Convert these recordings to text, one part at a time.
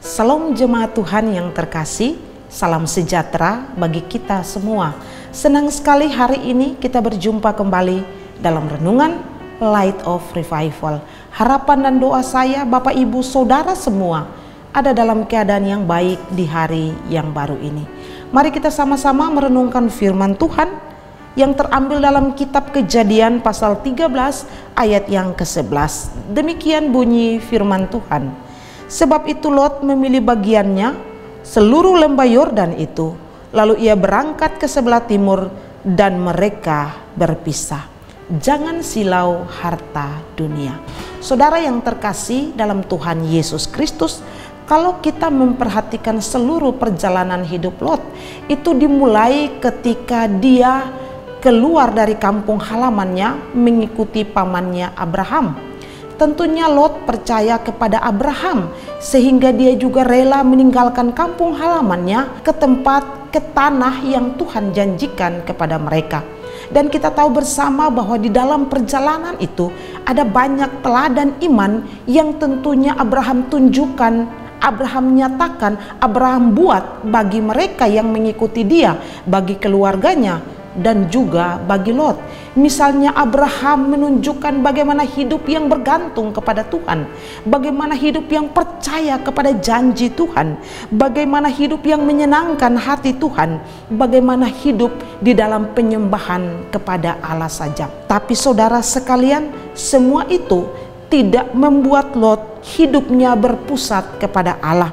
Salam jemaat Tuhan yang terkasih, salam sejahtera bagi kita semua. Senang sekali hari ini kita berjumpa kembali dalam renungan Light of Revival. Harapan dan doa saya, Bapak Ibu Saudara semua, ada dalam keadaan yang baik di hari yang baru ini. Mari kita sama-sama merenungkan firman Tuhan yang terambil dalam kitab Kejadian pasal 13 ayat yang ke-11. Demikian bunyi firman Tuhan. Sebab itu Lot memilih bagiannya seluruh lembah Yordan itu, lalu ia berangkat ke sebelah timur dan mereka berpisah. Jangan silau harta dunia. Saudara yang terkasih dalam Tuhan Yesus Kristus, kalau kita memperhatikan seluruh perjalanan hidup Lot, itu dimulai ketika dia keluar dari kampung halamannya mengikuti pamannya Abraham. Tentunya Lot percaya kepada Abraham sehingga dia juga rela meninggalkan kampung halamannya ke tanah yang Tuhan janjikan kepada mereka. Dan kita tahu bersama bahwa di dalam perjalanan itu ada banyak teladan iman yang tentunya Abraham tunjukkan, Abraham nyatakan, Abraham buat bagi mereka yang mengikuti dia, bagi keluarganya, dan juga bagi Lot. Misalnya Abraham menunjukkan bagaimana hidup yang bergantung kepada Tuhan, bagaimana hidup yang percaya kepada janji Tuhan, bagaimana hidup yang menyenangkan hati Tuhan, bagaimana hidup di dalam penyembahan kepada Allah saja. Tapi saudara sekalian, semua itu tidak membuat Lot hidupnya berpusat kepada Allah.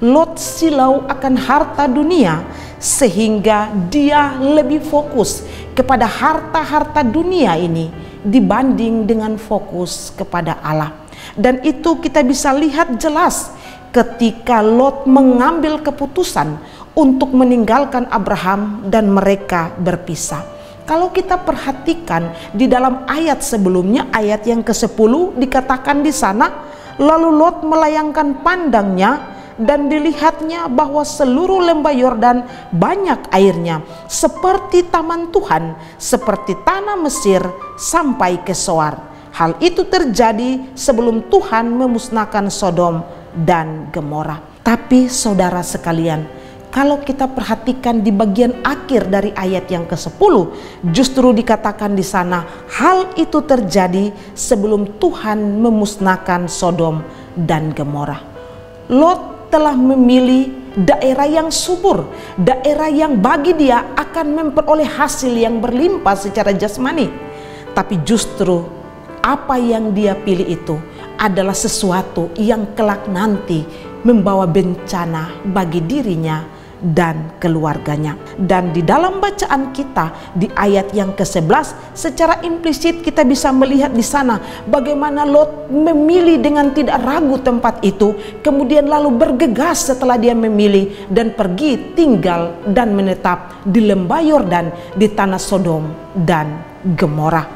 Lot silau akan harta dunia sehingga dia lebih fokus kepada harta-harta dunia ini dibanding dengan fokus kepada Allah. Dan itu kita bisa lihat jelas ketika Lot mengambil keputusan untuk meninggalkan Abraham dan mereka berpisah. Kalau kita perhatikan di dalam ayat sebelumnya, ayat yang ke-10 dikatakan di sana, lalu Lot melayangkan pandangnya dan dilihatnya bahwa seluruh lembah Yordan banyak airnya, seperti taman Tuhan, seperti tanah Mesir sampai ke Soar. Hal itu terjadi sebelum Tuhan memusnahkan Sodom dan Gomora. Tapi saudara sekalian, kalau kita perhatikan di bagian akhir dari ayat yang ke-10, justru dikatakan di sana, hal itu terjadi sebelum Tuhan memusnahkan Sodom dan Gomora. Lot telah memilih daerah yang subur, daerah yang bagi dia akan memperoleh hasil yang berlimpah secara jasmani. Tapi justru apa yang dia pilih itu adalah sesuatu yang kelak nanti membawa bencana bagi dirinya dan keluarganya. Dan di dalam bacaan kita di ayat yang ke-11, secara implisit kita bisa melihat di sana bagaimana Lot memilih dengan tidak ragu tempat itu, kemudian lalu bergegas setelah dia memilih dan pergi tinggal dan menetap di lembah Yordan, di tanah Sodom dan Gomora.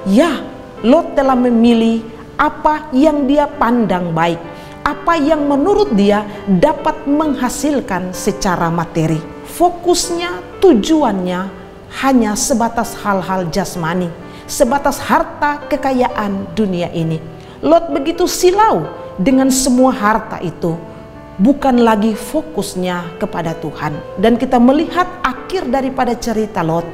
Ya, Lot telah memilih apa yang dia pandang baik, apa yang menurut dia dapat menghasilkan secara materi. Fokusnya, tujuannya hanya sebatas hal-hal jasmani, sebatas harta kekayaan dunia ini. Lot begitu silau dengan semua harta itu, bukan lagi fokusnya kepada Tuhan. Dan kita melihat akhir daripada cerita Lot,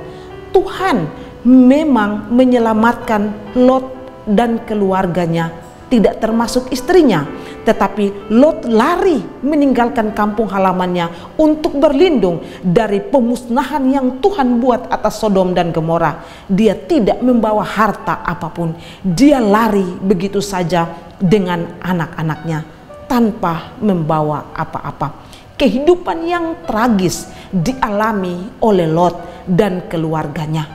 Tuhan memang menyelamatkan Lot dan keluarganya, tidak termasuk istrinya. Tetapi Lot lari meninggalkan kampung halamannya untuk berlindung dari pemusnahan yang Tuhan buat atas Sodom dan Gomora. Dia tidak membawa harta apapun. Dia lari begitu saja dengan anak-anaknya tanpa membawa apa-apa. Kehidupan yang tragis dialami oleh Lot dan keluarganya.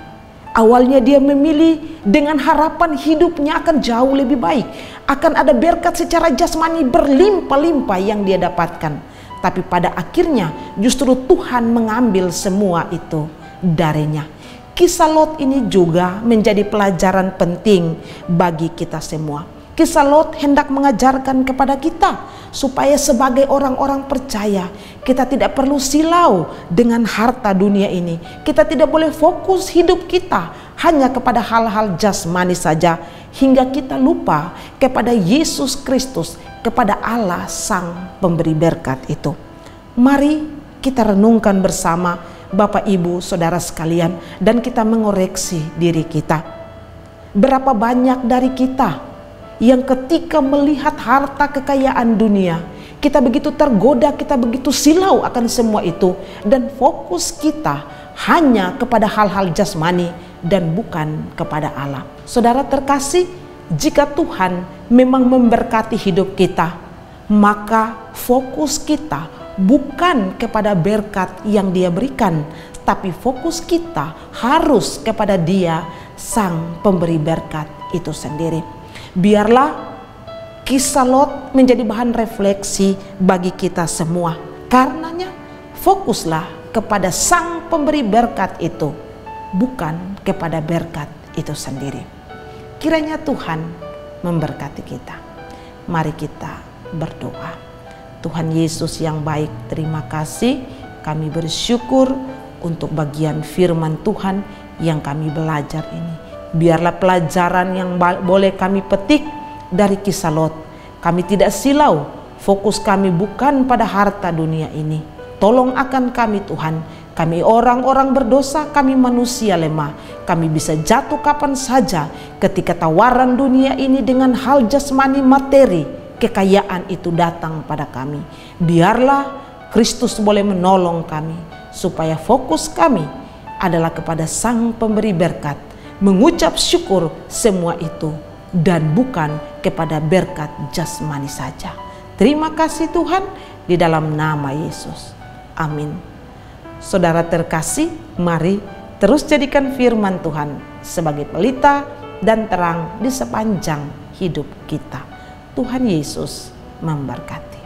Awalnya dia memilih dengan harapan hidupnya akan jauh lebih baik, akan ada berkat secara jasmani berlimpah-limpah yang dia dapatkan. Tapi pada akhirnya justru Tuhan mengambil semua itu darinya. Kisah Lot ini juga menjadi pelajaran penting bagi kita semua. Kisah Lot hendak mengajarkan kepada kita supaya sebagai orang-orang percaya kita tidak perlu silau dengan harta dunia ini. Kita tidak boleh fokus hidup kita hanya kepada hal-hal jasmani saja hingga kita lupa kepada Yesus Kristus kepada Allah Sang Pemberi berkat itu. Mari kita renungkan bersama Bapak Ibu Saudara sekalian, dan kita mengoreksi diri kita. Berapa banyak dari kita yang ketika melihat harta kekayaan dunia, kita begitu tergoda, kita begitu silau akan semua itu, dan fokus kita hanya kepada hal-hal jasmani dan bukan kepada Allah. Saudara terkasih, jika Tuhan memang memberkati hidup kita, maka fokus kita bukan kepada berkat yang Dia berikan, tapi fokus kita harus kepada Dia, Sang Pemberi berkat itu sendiri. Biarlah kisah Lot menjadi bahan refleksi bagi kita semua. Karenanya fokuslah kepada Sang Pemberi berkat itu, bukan kepada berkat itu sendiri. Kiranya Tuhan memberkati kita. Mari kita berdoa. Tuhan Yesus yang baik, terima kasih. Kami bersyukur untuk bagian firman Tuhan yang kami belajar ini. Biarlah pelajaran yang boleh kami petik dari kisah Lot. Kami tidak silau, fokus kami bukan pada harta dunia ini. Tolong akan kami Tuhan. Kami orang-orang berdosa, kami manusia lemah. Kami bisa jatuh kapan saja ketika tawaran dunia ini dengan hal jasmani materi, kekayaan itu datang pada kami. Biarlah Kristus boleh menolong kami, supaya fokus kami adalah kepada Sang Pemberi berkat, mengucap syukur semua itu, dan bukan kepada berkat jasmani saja. Terima kasih Tuhan, di dalam nama Yesus. Amin. Saudara terkasih, mari terus jadikan firman Tuhan sebagai pelita dan terang di sepanjang hidup kita. Tuhan Yesus memberkati.